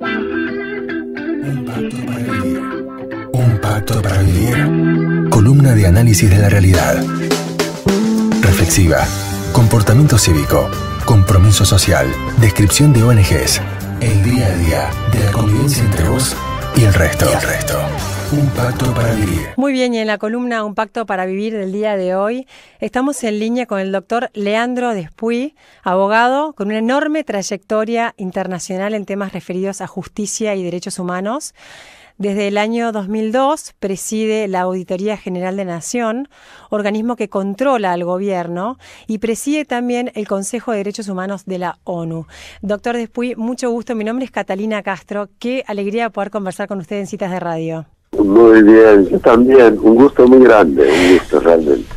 Un pacto para vivir. Un pacto para vivir. Columna de análisis de la realidad. Reflexiva. Comportamiento cívico. Compromiso social. Descripción de ONGs. El día a día de la convivencia entre vos y el resto. Un pacto para vivir. Muy bien, y en la columna Un pacto para vivir del día de hoy estamos en línea con el doctor Leandro Despuy, abogado con una enorme trayectoria internacional en temas referidos a justicia y derechos humanos. Desde el año 2002 preside la Auditoría General de Nación, organismo que controla al gobierno, y preside también el Consejo de Derechos Humanos de la ONU. Doctor Despuy, mucho gusto. Mi nombre es Catalina Castro. Qué alegría poder conversar con usted en Citas de Radio. Muy bien, yo también. Un gusto muy grande, un gusto realmente.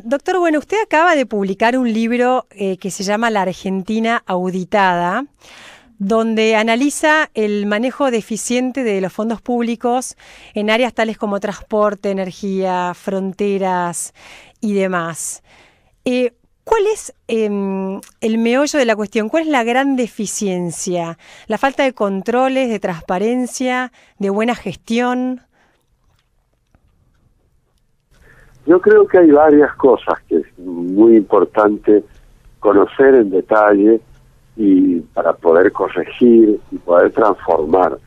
Doctor, bueno, usted acaba de publicar un libro que se llama La Argentina Auditada, donde analiza el manejo deficiente de los fondos públicos en áreas tales como transporte, energía, fronteras y demás. ¿Cuál es el meollo de la cuestión? ¿Cuál es la gran deficiencia? ¿La falta de controles, de transparencia, de buena gestión? Yo creo que hay varias cosas que es muy importante conocer en detalle y para poder corregir y poder transformar.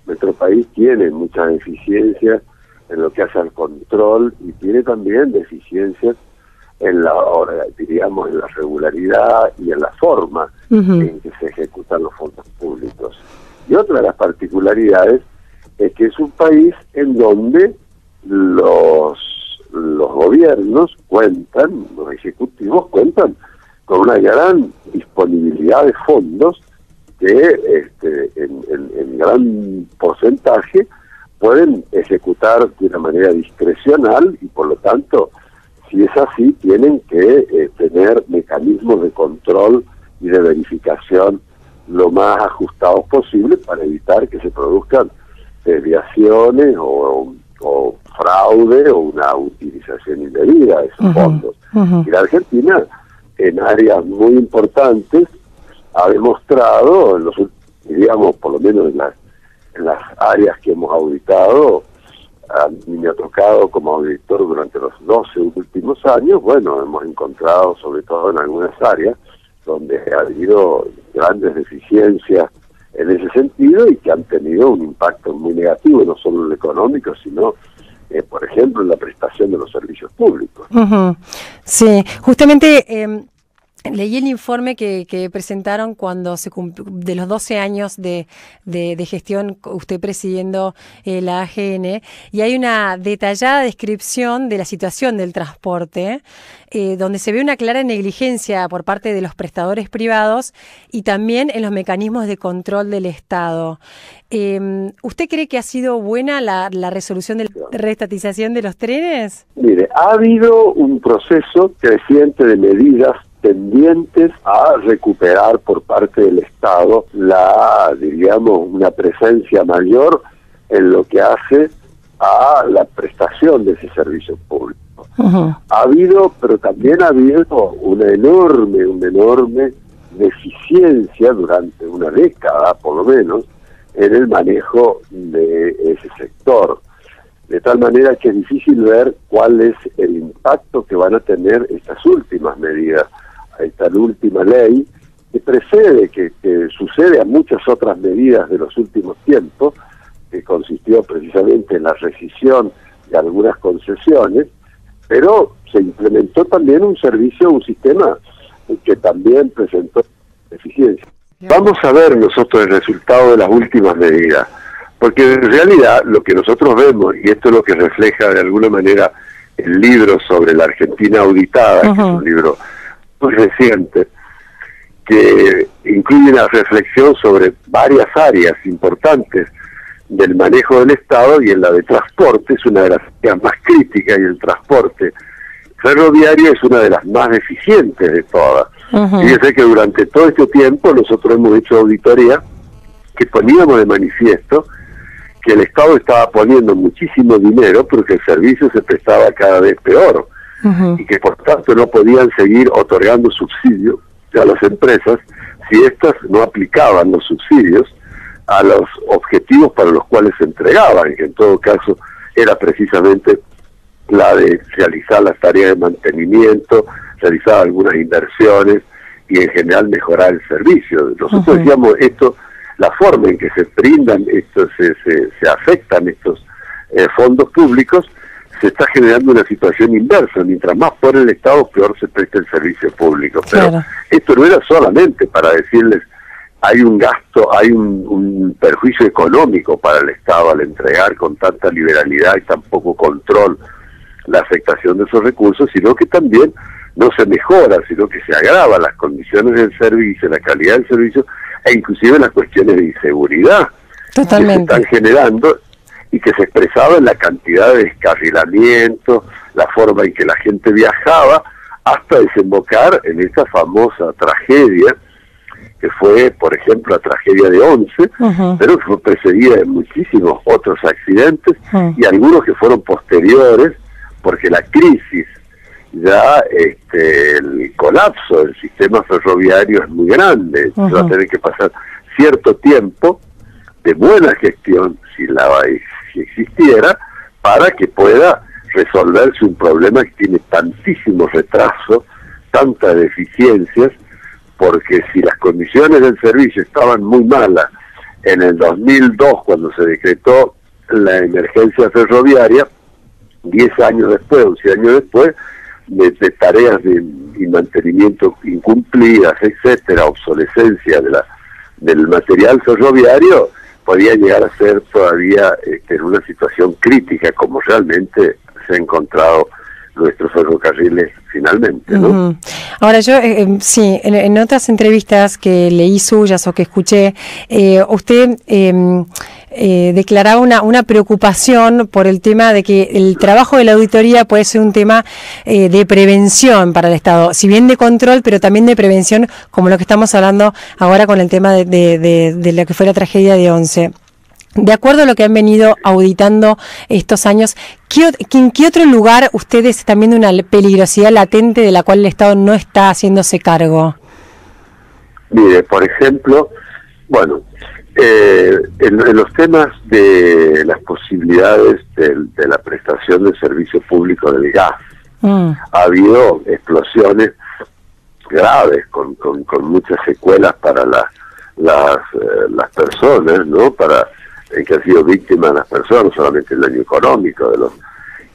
Nuestro país tiene muchas deficiencias en lo que hace al control y tiene también deficiencias en la regularidad y en la forma en que se ejecutan los fondos públicos. Y otra de las particularidades es que es un país en donde los gobiernos cuentan, los ejecutivos cuentan con una gran disponibilidad de fondos que en gran porcentaje pueden ejecutar de una manera discrecional y por lo tanto, si es así, tienen que tener mecanismos de control y de verificación lo más ajustados posible para evitar que se produzcan desviaciones o fraude o una utilización indebida de esos fondos. Y la Argentina, en áreas muy importantes, ha demostrado, por lo menos en las áreas que hemos auditado, a mí me ha tocado como auditor durante los 12 últimos años, bueno, hemos encontrado, sobre todo en algunas áreas, donde ha habido grandes deficiencias en ese sentido y que han tenido un impacto muy negativo, no solo en lo económico, sino, por ejemplo, en la prestación de los servicios públicos. Sí, justamente leí el informe que presentaron cuando se de los 12 años de gestión, usted presidiendo la AGN, y hay una detallada descripción de la situación del transporte, donde se ve una clara negligencia por parte de los prestadores privados y también en los mecanismos de control del Estado. ¿Usted cree que ha sido buena la resolución de la reestatización de los trenes? Mire, ha habido un proceso creciente de medidas tendientes a recuperar por parte del Estado una presencia mayor en lo que hace a la prestación de ese servicio público. Ha habido, pero también ha habido una enorme deficiencia durante una década, por lo menos, en el manejo de ese sector. De tal manera que es difícil ver cuál es el impacto que van a tener estas últimas medidas, esta última ley, que precede, que sucede a muchas otras medidas de los últimos tiempos, que consistió precisamente en la rescisión de algunas concesiones, pero se implementó también un sistema que también presentó deficiencias. Vamos a ver nosotros el resultado de las últimas medidas, porque en realidad lo que nosotros vemos, y esto es lo que refleja de alguna manera el libro sobre la Argentina Auditada, que es un libro muy reciente, que incluye una reflexión sobre varias áreas importantes del manejo del Estado, y en la de transporte es una de las áreas más críticas, y el transporte ferroviario es una de las más deficientes de todas. Fíjese que durante todo este tiempo nosotros hemos hecho auditoría que poníamos de manifiesto que el Estado estaba poniendo muchísimo dinero porque el servicio se prestaba cada vez peor, y que por tanto no podían seguir otorgando subsidios a las empresas si éstas no aplicaban los subsidios a los objetivos para los cuales se entregaban, que en todo caso era precisamente la de realizar las tareas de mantenimiento, realizar algunas inversiones y en general mejorar el servicio. Nosotros decíamos esto, la forma en que se brindan estos, se afectan estos fondos públicos, se está generando una situación inversa. Mientras más pone el Estado, peor se presta el servicio público. Pero claro, esto no era solamente para decirles hay un gasto, hay un perjuicio económico para el Estado al entregar con tanta liberalidad y tan poco control la afectación de esos recursos, sino que también no se mejora, sino que se agravan las condiciones del servicio, la calidad del servicio, e inclusive las cuestiones de inseguridad que se están generando y que se expresaba en la cantidad de descarrilamientos, la forma en que la gente viajaba, hasta desembocar en esta famosa tragedia, que fue, por ejemplo, la tragedia de Once, pero que fue precedida de muchísimos otros accidentes, y algunos que fueron posteriores, porque la crisis, ya el colapso del sistema ferroviario es muy grande, va a tener que pasar cierto tiempo de buena gestión, si existiera, para que pueda resolverse un problema que tiene tantísimo retraso, tantas deficiencias, porque si las condiciones del servicio estaban muy malas en el 2002, cuando se decretó la emergencia ferroviaria, 10 años después, 11 años después, de tareas y mantenimiento incumplidas, etcétera, obsolescencia del material ferroviario, podía llegar a ser todavía en una situación crítica, como realmente se ha encontrado nuestros ferrocarriles finalmente, ¿no? Ahora yo, sí, en otras entrevistas que leí suyas o que escuché, usted declaraba una preocupación por el tema de que el trabajo de la auditoría puede ser un tema de prevención para el Estado, si bien de control, pero también de prevención, como lo que estamos hablando ahora con el tema de lo que fue la tragedia de Once. De acuerdo a lo que han venido auditando estos años, ¿en qué otro lugar ustedes están viendo una peligrosidad latente de la cual el Estado no está haciéndose cargo? Mire, por ejemplo, bueno, en los temas de las posibilidades de la prestación del servicio público del gas, ha habido explosiones graves con muchas secuelas para las personas, ¿no? Que han sido víctimas las personas, solamente el daño económico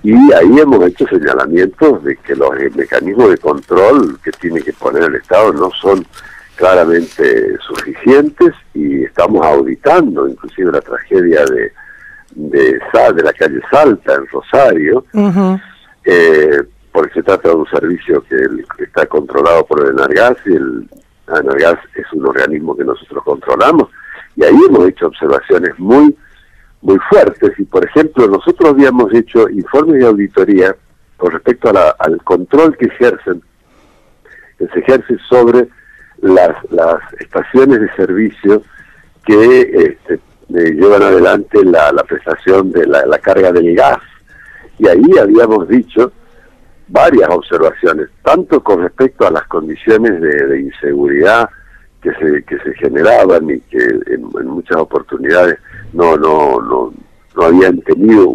y ahí hemos hecho señalamientos de que los mecanismos de control que tiene que poner el Estado no son claramente suficientes, y estamos auditando inclusive la tragedia de la calle Salta en Rosario, porque se trata de un servicio que está controlado por el Enargas, y el Enargas es un organismo que nosotros controlamos. Y ahí hemos hecho observaciones muy fuertes, y por ejemplo nosotros habíamos hecho informes de auditoría con respecto al control que se ejerce sobre las estaciones de servicio que llevan adelante la prestación de la carga del gas, y ahí habíamos dicho varias observaciones, tanto con respecto a las condiciones de inseguridad que se generaban, y que en muchas oportunidades no habían tenido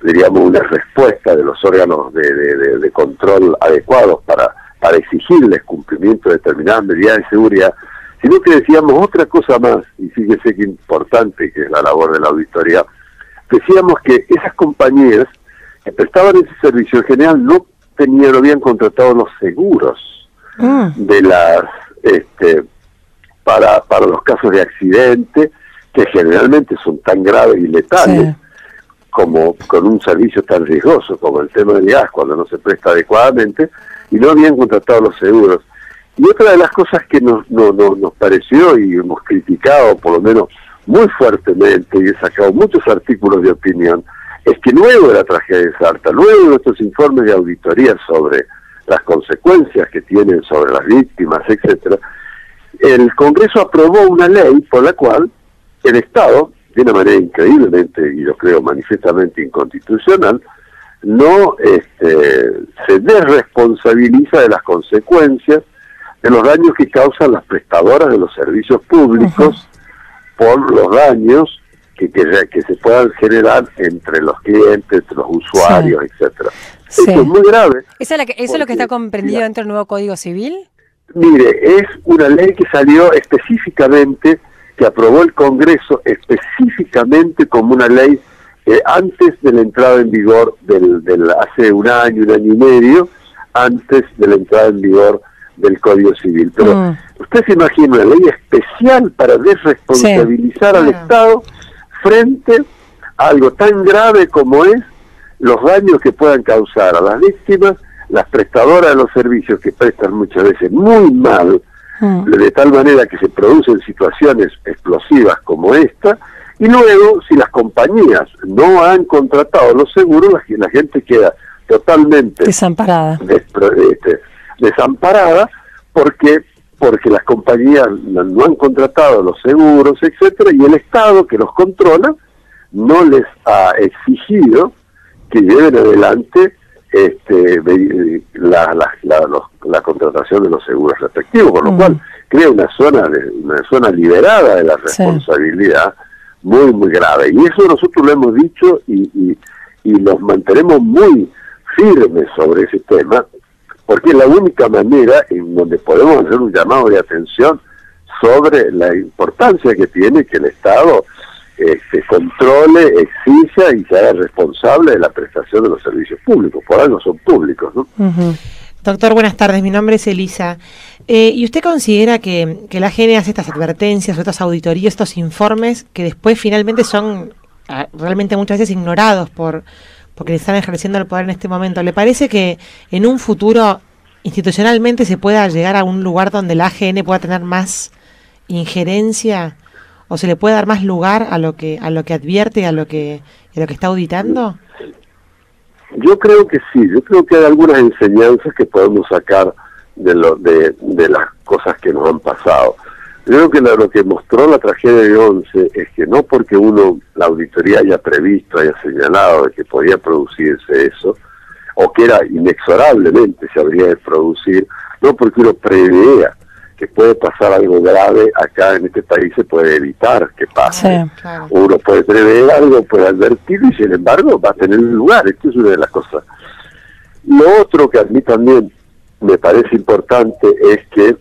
diríamos una respuesta de los órganos de control adecuados para exigirles cumplimiento de determinadas medidas de seguridad, sino que decíamos otra cosa más, y fíjese que importante, que es la labor de la auditoría. Decíamos que esas compañías que prestaban ese servicio en general no habían contratado los seguros de las para los casos de accidente, que generalmente son tan graves y letales, como con un servicio tan riesgoso como el tema del gas, cuando no se presta adecuadamente, y no habían contratado los seguros. Y otra de las cosas que nos pareció, y hemos criticado por lo menos muy fuertemente, y he sacado muchos artículos de opinión, es que luego de la tragedia de Salta, luego de nuestros informes de auditoría sobre las consecuencias que tienen sobre las víctimas, etcétera, el Congreso aprobó una ley por la cual el Estado, de una manera increíblemente, y yo creo manifiestamente inconstitucional, no se desresponsabiliza de las consecuencias de los daños que causan las prestadoras de los servicios públicos por los daños que se puedan generar entre los clientes, entre los usuarios, etcétera. Sí. Esto es muy grave. ¿Eso es lo que está comprendido dentro del nuevo Código Civil? Mire, es una ley que salió específicamente, que aprobó el Congreso específicamente como una ley antes de la entrada en vigor hace un año y medio, antes de la entrada en vigor del Código Civil. Pero usted se imagina una ley especial para desresponsabilizar al Estado frente a algo tan grave como es los daños que puedan causar a las víctimas, las prestadoras de los servicios que prestan muchas veces muy mal, de tal manera que se producen situaciones explosivas como esta, y luego si las compañías no han contratado los seguros, la gente queda totalmente desamparada, desamparada porque las compañías no han contratado los seguros, etcétera, y el Estado que los controla no les ha exigido que lleven adelante la contratación de los seguros respectivos, con lo cual crea una zona liberada de la responsabilidad muy, muy grave. Y eso nosotros lo hemos dicho y nos mantenemos muy firmes sobre ese tema, porque es la única manera en donde podemos hacer un llamado de atención sobre la importancia que tiene que el Estado controle, exija y se haga responsable de la prestación de los servicios públicos. Por algo son públicos, ¿no? Doctor, buenas tardes. Mi nombre es Elisa. ¿Y usted considera que la AGN hace estas advertencias, estas auditorías, estos informes que después finalmente son realmente muchas veces ignorados porque están ejerciendo el poder en este momento? ¿Le parece que en un futuro institucionalmente se pueda llegar a un lugar donde la AGN pueda tener más injerencia o se le puede dar más lugar a lo que advierte, a lo que está auditando? Yo creo que sí, yo creo que hay algunas enseñanzas que podemos sacar de las cosas que nos han pasado. Yo creo que lo que mostró la tragedia de 11 es que no porque la auditoría haya previsto, haya señalado de que podía producirse eso, o que era inexorablemente se habría de producir, no porque uno prevea que puede pasar algo grave acá en este país, se puede evitar que pase. Sí, claro. Uno puede prever algo, puede advertirlo, y sin embargo va a tener lugar. Esto es una de las cosas. Lo otro que a mí también me parece importante es que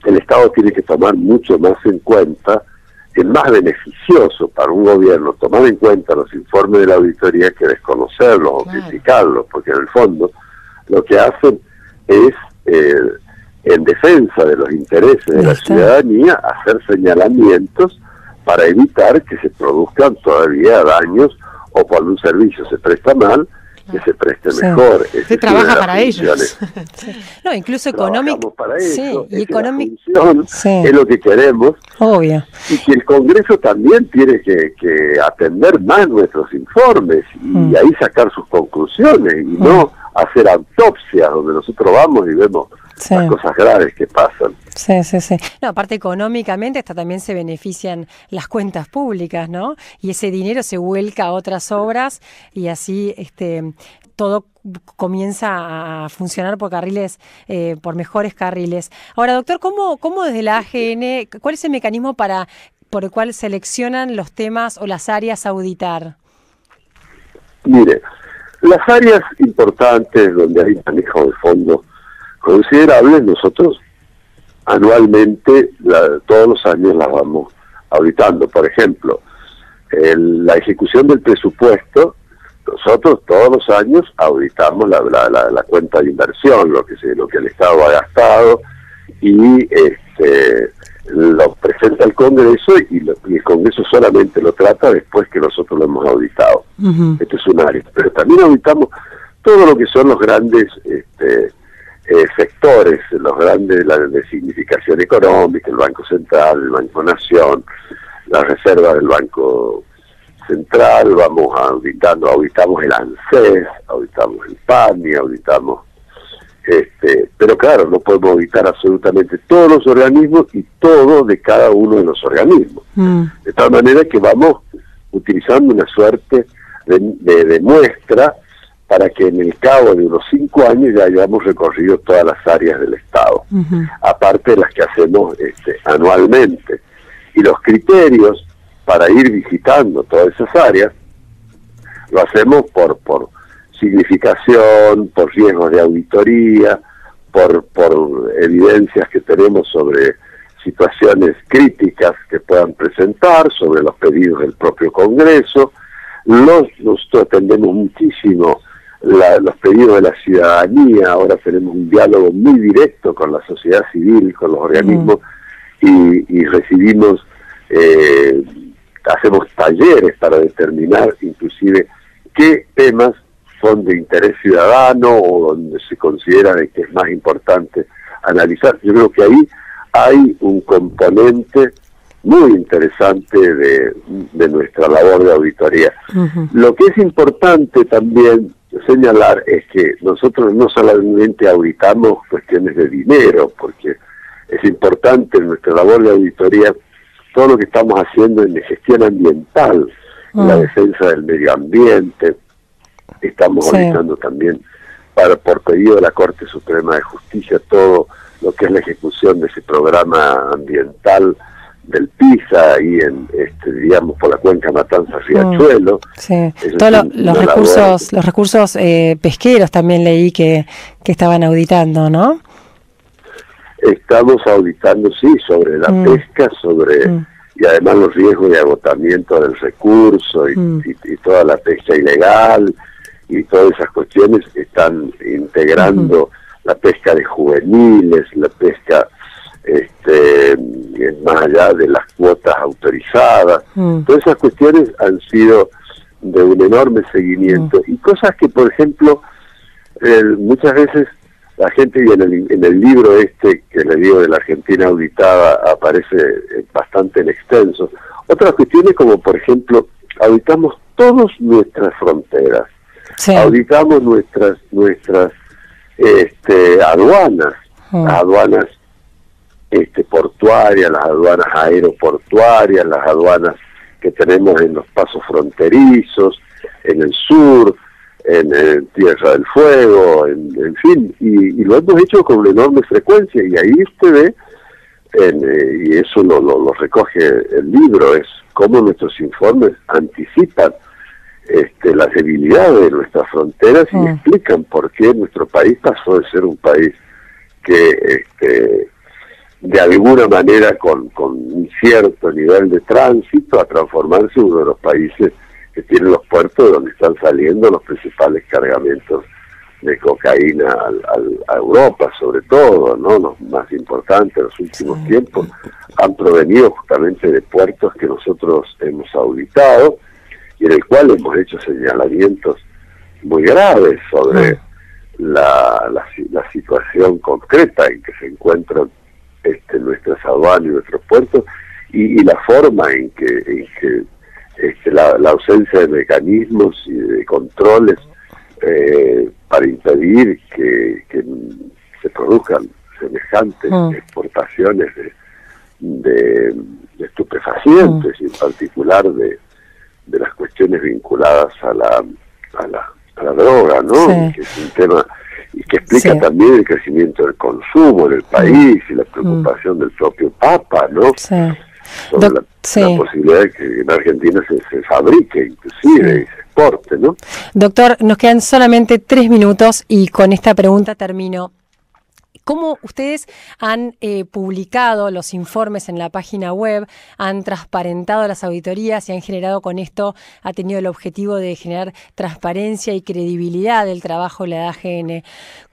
el Estado tiene que tomar mucho más en cuenta, es más beneficioso para un gobierno tomar en cuenta los informes de la auditoría que desconocerlos o criticarlos, porque en el fondo lo que hacen es en defensa de los intereses de la ciudadanía, hacer señalamientos para evitar que se produzcan todavía daños, o cuando un servicio se presta mal, que se preste mejor. Se trabaja para ellos. No, incluso económico. Para eso, y económico. Es lo que queremos. Obvio. Y que el Congreso también tiene que atender más nuestros informes y ahí sacar sus conclusiones y no hacer autopsias donde nosotros vamos y vemos las cosas graves que pasan. Sí. No, aparte económicamente también se benefician las cuentas públicas, ¿no? Y ese dinero se vuelca a otras obras y así todo comienza a funcionar por carriles, por mejores carriles. Ahora, doctor, ¿cómo desde la AGN, cuál es el mecanismo por el cual seleccionan los temas o las áreas a auditar? Mire, las áreas importantes donde hay manejo de fondos considerables, nosotros anualmente, todos los años las vamos auditando. Por ejemplo, la ejecución del presupuesto, nosotros todos los años auditamos la cuenta de inversión, lo que el Estado ha gastado, y lo presenta al Congreso, y el Congreso solamente lo trata después que nosotros lo hemos auditado. Este es un área. Pero también auditamos todo lo que son los grandes sectores, los grandes de significación económica, el Banco Central, el Banco Nación, la reserva del Banco Central, vamos auditamos el ANSES, auditamos el PAMI, auditamos pero claro, no podemos auditar absolutamente todos los organismos y todo de cada uno de los organismos. De tal manera que vamos utilizando una suerte de muestra para que en el cabo de unos 5 años ya hayamos recorrido todas las áreas del Estado, aparte de las que hacemos anualmente. Y los criterios para ir visitando todas esas áreas lo hacemos por significación, por riesgos de auditoría, por evidencias que tenemos sobre situaciones críticas que puedan presentar, sobre los pedidos del propio Congreso. Nosotros atendemos muchísimo los pedidos de la ciudadanía. Ahora tenemos un diálogo muy directo con la sociedad civil, con los organismos, y recibimos, hacemos talleres para determinar inclusive qué temas son de interés ciudadano o donde se considera de que es más importante analizar. Yo creo que ahí hay un componente muy interesante de nuestra labor de auditoría. Lo que es importante también señalar es que nosotros no solamente auditamos cuestiones de dinero, porque es importante en nuestra labor de auditoría todo lo que estamos haciendo en gestión ambiental, en la defensa del medio ambiente. Estamos auditando también por pedido de la Corte Suprema de Justicia todo lo que es la ejecución de ese programa ambiental del PISA ahí digamos por la cuenca Matanzas-Riachuelo. Todos los recursos pesqueros también leí que estaban auditando, ¿no? Estamos auditando, sí, sobre la pesca, y además los riesgos de agotamiento del recurso y toda la pesca ilegal y todas esas cuestiones están integrando la pesca de juveniles, la pesca más allá de las cuotas autorizadas. Todas esas cuestiones han sido de un enorme seguimiento y cosas que, por ejemplo, muchas veces la gente, y en el libro que le digo de la Argentina auditada, aparece bastante en extenso, otras cuestiones como, por ejemplo, auditamos todas nuestras fronteras, auditamos nuestras aduanas, las aduanas portuarias, las aduanas aeroportuarias, las aduanas que tenemos en los pasos fronterizos, en el sur, en Tierra del Fuego, en fin, y lo hemos hecho con una enorme frecuencia, y ahí usted ve, y eso lo recoge el libro, es cómo nuestros informes anticipan las debilidades de nuestras fronteras y explican por qué nuestro país pasó de ser un país que de alguna manera con un cierto nivel de tránsito a transformarse en uno de los países que tienen los puertos donde están saliendo los principales cargamentos de cocaína a Europa, sobre todo, ¿no? Los más importantes en los últimos tiempos han provenido justamente de puertos que nosotros hemos auditado y en el cual hemos hecho señalamientos muy graves sobre la situación concreta en que se encuentran nuestras aduanas y nuestros puertos y la forma en que la ausencia de mecanismos y de controles para impedir que se produzcan semejantes exportaciones de estupefacientes y en particular de las cuestiones vinculadas a la droga, ¿no? Que es un tema y que explica también el crecimiento del consumo en el país y la preocupación del propio Papa, ¿no? Sobre la posibilidad de que en Argentina se fabrique inclusive y se exporte, ¿no? Doctor, nos quedan solamente 3 minutos y con esta pregunta termino. ¿Cómo ustedes han publicado los informes en la página web, han transparentado las auditorías y han generado con esto, ha tenido el objetivo de generar transparencia y credibilidad del trabajo de la AGN?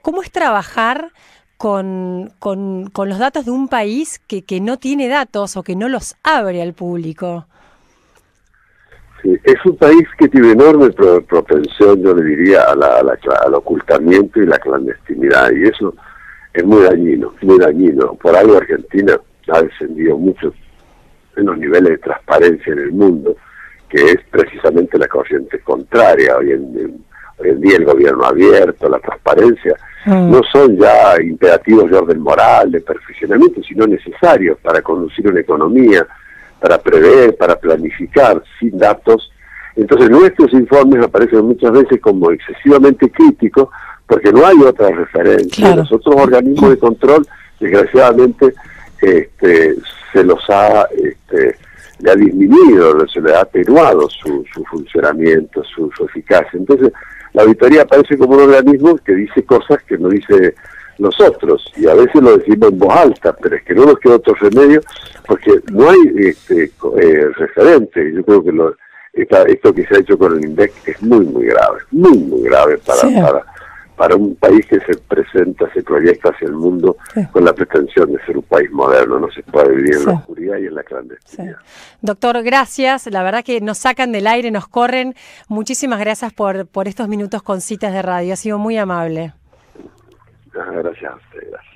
¿Cómo es trabajar con los datos de un país que no tiene datos o que no los abre al público? Sí, es un país que tiene enorme propensión, yo le diría, al ocultamiento y la clandestinidad, y eso es muy dañino, muy dañino. Por algo Argentina ha descendido mucho en los niveles de transparencia en el mundo, que es precisamente la corriente contraria. Hoy en día el gobierno abierto, la transparencia, no son ya imperativos de orden moral, de perfeccionamiento, sino necesarios para conducir una economía, para prever, para planificar, sin datos. Entonces nuestros informes aparecen muchas veces como excesivamente críticos, porque no hay otra referencia. Los otros organismos de control, desgraciadamente, se los ha, le ha disminuido, se le ha atenuado su funcionamiento, su eficacia. Entonces, la auditoría aparece como un organismo que dice cosas que no dice los otros, y a veces lo decimos en voz alta, pero es que no nos queda otro remedio, porque no hay referente. Yo creo que esto que se ha hecho con el INDEC es muy grave para un país que se presenta, se proyecta hacia el mundo con la pretensión de ser un país moderno. No se puede vivir en la oscuridad y en la clandestinidad. Doctor, gracias. La verdad que nos sacan del aire, nos corren. Muchísimas gracias por estos minutos con Citas de Radio. Ha sido muy amable. Gracias a usted. Gracias.